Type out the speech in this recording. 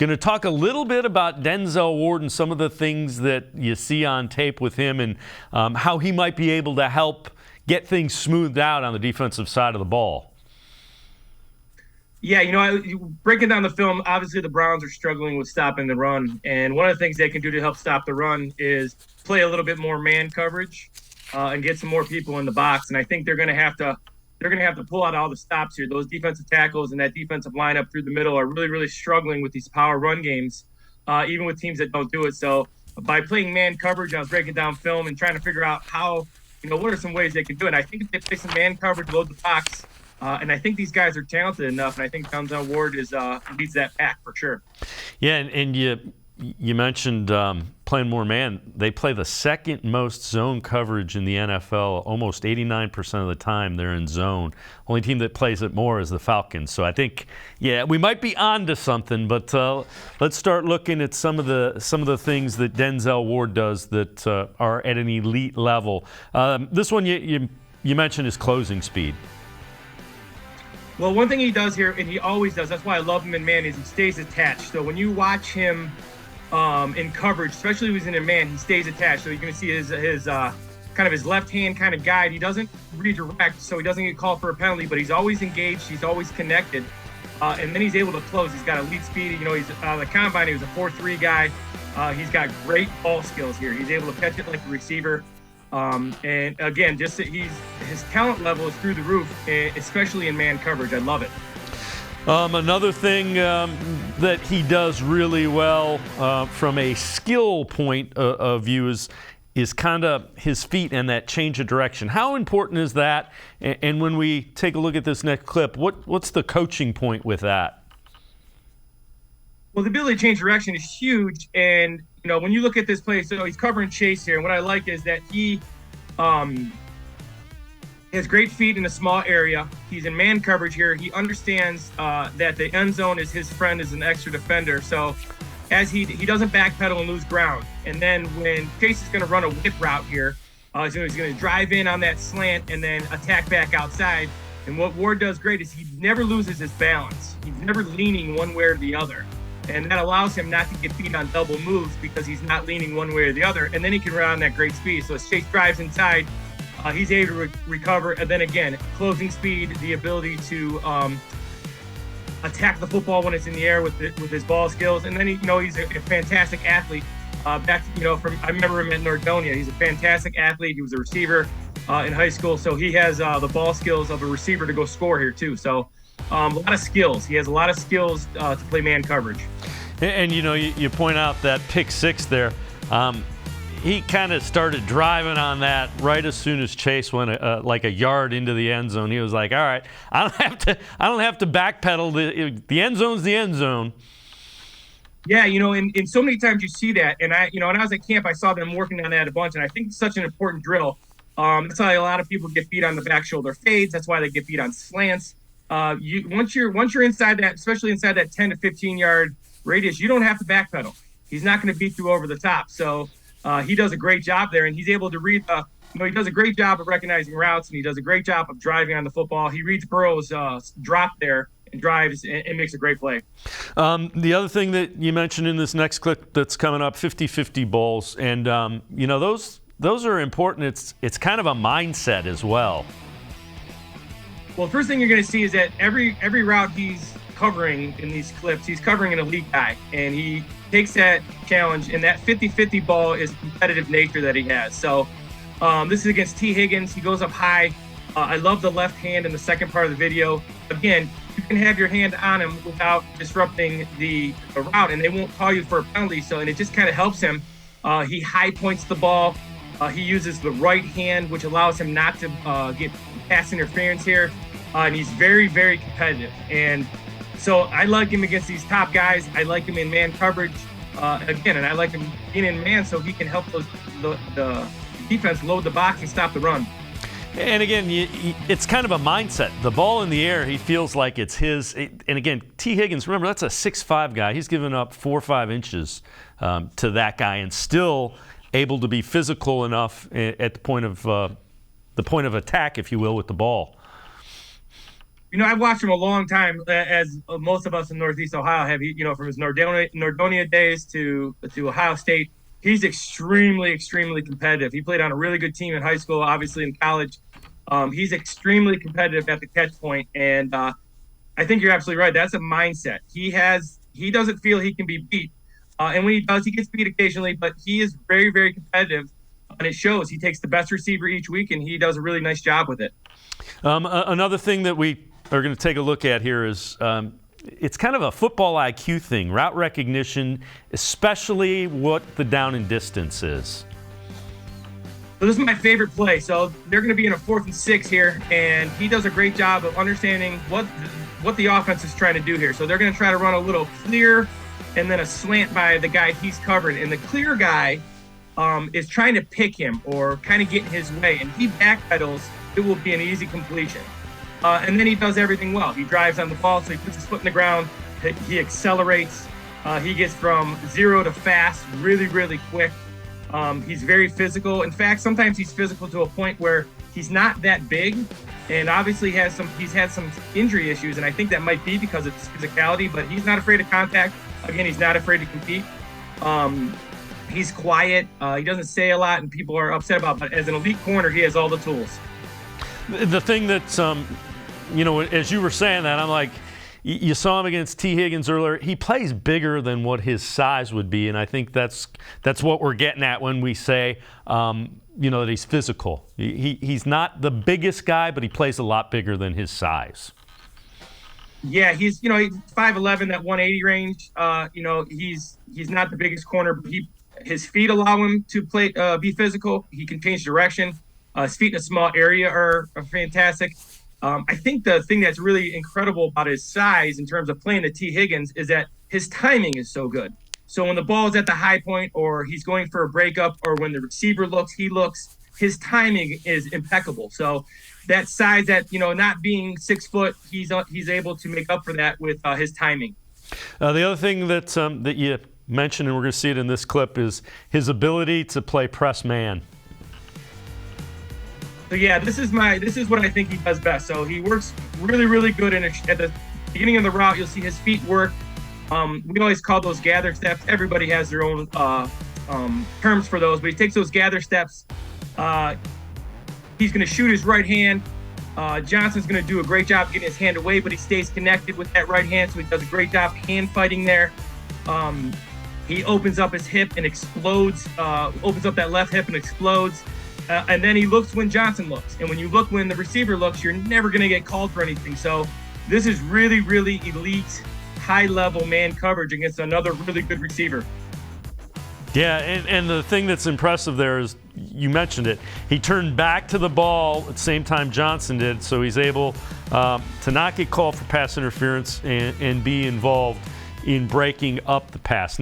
Going to talk a little bit about Denzel Ward and some of the things that you see on tape with him and how he might be able to help get things smoothed out on the defensive side of the ball. Yeah, breaking down the film, obviously the Browns are struggling with stopping the run. And one of the things they can do to help stop the run is play a little bit more man coverage and get some more people in the box. And I think they're going to have to pull out all the stops here. Those defensive tackles and that defensive lineup through the middle are really, really struggling with these power run games, even with teams that don't do it. So by playing man coverage, I was breaking down film and trying to figure out how, what are some ways they can do it. And I think if they play some man coverage, load the box, and I think these guys are talented enough, and I think Denzel Ward leads that pack for sure. Yeah, and you mentioned playing more man. They play the second most zone coverage in the NFL. Almost 89% of the time they're in zone. Only team that plays it more is the Falcons. So I think, we might be on to something. But let's start looking at some of the things that Denzel Ward does that are at an elite level. This one you mentioned is closing speed. Well, one thing he does here, and he always does, that's why I love him in man, is he stays attached. So when you watch him in coverage, especially when he's in man, he stays attached. So you're going to see his kind of his left hand kind of guide. He doesn't redirect, so he doesn't get called for a penalty, but he's always engaged. He's always connected. And then he's able to close. He's got elite speed. He's the combine, he was a 4.3 guy. He's got great ball skills here. He's able to catch it like a receiver. And again, just his talent level is through the roof, especially in man coverage. I love it. Another thing that he does really well from a skill point of view is kind of his feet and that change of direction. How important is that? And when we take a look at this next clip, what's the coaching point with that? Well, the ability to change direction is huge. And, when you look at this play, so he's covering Chase here. And what I like is that he has great feet in a small area. He's in man coverage here. He understands that the end zone is his friend as an extra defender. So as he doesn't backpedal and lose ground. And then when Chase is going to run a whip route here, he's going to drive in on that slant and then attack back outside. And what Ward does great is he never loses his balance. He's never leaning one way or the other. And that allows him not to get beat on double moves because he's not leaning one way or the other. And then he can run on that great speed. So as Chase drives inside, he's able to recover. And then again, closing speed, the ability to attack the football when it's in the air with his ball skills. And then he's a fantastic athlete. I remember him at Nordonia. He's a fantastic athlete. He was a receiver in high school. So he has the ball skills of a receiver to go score here too. So a lot of skills. He has a lot of skills to play man coverage. And you point out that pick six there. He kind of started driving on that right as soon as Chase went like a yard into the end zone. He was like, "All right, I don't have to backpedal. The end zone's the end zone." Yeah, and so many times you see that, and when I was at camp, I saw them working on that a bunch, and I think it's such an important drill. That's why a lot of people get beat on the back shoulder fades. That's why they get beat on slants. Once you're inside that, especially inside that 10 to 15 yard radius, you don't have to backpedal. He's not going to beat you over the top. So he does a great job there, and he's able to read. He does a great job of recognizing routes, and he does a great job of driving on the football. He reads Burrow's drop there and drives and makes a great play. The other thing that you mentioned in this next clip that's coming up, 50-50 balls, and those are important. It's kind of a mindset as well. Well, the first thing you're going to see is that every route he's covering in these clips, he's covering an elite guy, and he takes that challenge, and that 50-50 ball is competitive nature that he has. So this is against T. Higgins. He goes up high. I love the left hand in the second part of the video. Again, you can have your hand on him without disrupting the route, and they won't call you for a penalty. And it just kind of helps him. He high points the ball. He uses the right hand, which allows him not to get pass interference here. And he's very, very competitive. And so I like him against these top guys. I like him in man coverage and I like him being in man so he can help the defense load the box and stop the run. And again, it's kind of a mindset. The ball in the air, he feels like it's his. And again, T. Higgins, remember, that's a 6'5" guy. He's given up 4 or 5 inches to that guy and still able to be physical enough at the point of attack, if you will, with the ball. I've watched him a long time, as most of us in Northeast Ohio have. From his Nordonia days to Ohio State, he's extremely, extremely competitive. He played on a really good team in high school, obviously in college. He's extremely competitive at the catch point, and I think you're absolutely right. That's a mindset. He doesn't feel he can be beat, and when he does, he gets beat occasionally. But he is very, very competitive, and it shows. He takes the best receiver each week, and he does a really nice job with it. Another thing that we are going to take a look at here is it's kind of a football IQ thing, route recognition, especially what the down and distance is. So this is my favorite play. So they're going to be in a 4th and 6 here, and he does a great job of understanding what the offense is trying to do here. So they're going to try to run a little clear and then a slant by the guy he's covering. And the clear guy is trying to pick him or kind of get in his way, and he backpedals. It will be an easy completion. And then he does everything well. He drives on the ball, so he puts his foot in the ground. He accelerates. He gets from 0 to fast really, really quick. He's very physical. In fact, sometimes he's physical to a point where he's not that big, and obviously he's had some injury issues, and I think that might be because of his physicality, but he's not afraid of contact. Again, he's not afraid to compete. He's quiet. He doesn't say a lot, and people are upset about it, but as an elite corner, he has all the tools. The thing that's, as you were saying that, I'm like, you saw him against T. Higgins earlier. He plays bigger than what his size would be, and I think that's what we're getting at when we say, that he's physical. He's not the biggest guy, but he plays a lot bigger than his size. Yeah, he's 5'11", that 180 range. He's not the biggest corner, but his feet allow him to play, be physical. He can change direction. His feet in a small area are fantastic. I think the thing that's really incredible about his size in terms of playing the T. Higgins is that his timing is so good. So when the ball is at the high point, or he's going for a breakup, or when the receiver looks, his timing is impeccable. So that size, that not being 6 foot, he's able to make up for that with his timing. The other thing that you mentioned, and we're going to see it in this clip, is his ability to play press man. So yeah, this is what I think he does best. So he works really, really good at the beginning of the route. You'll see his feet work. We always call those gather steps. Everybody has their own terms for those, but he takes those gather steps. He's going to shoot his right hand. Johnson's going to do a great job getting his hand away, but he stays connected with that right hand, so he does a great job hand fighting there. He opens up his hip and explodes, opens up that left hip and explodes. And then he looks when Johnson looks. And when you look when the receiver looks, you're never going to get called for anything. So this is really, really elite, high-level man coverage against another really good receiver. Yeah, and the thing that's impressive there is, you mentioned it, he turned back to the ball at the same time Johnson did, so he's able to not get called for pass interference and be involved in breaking up the pass.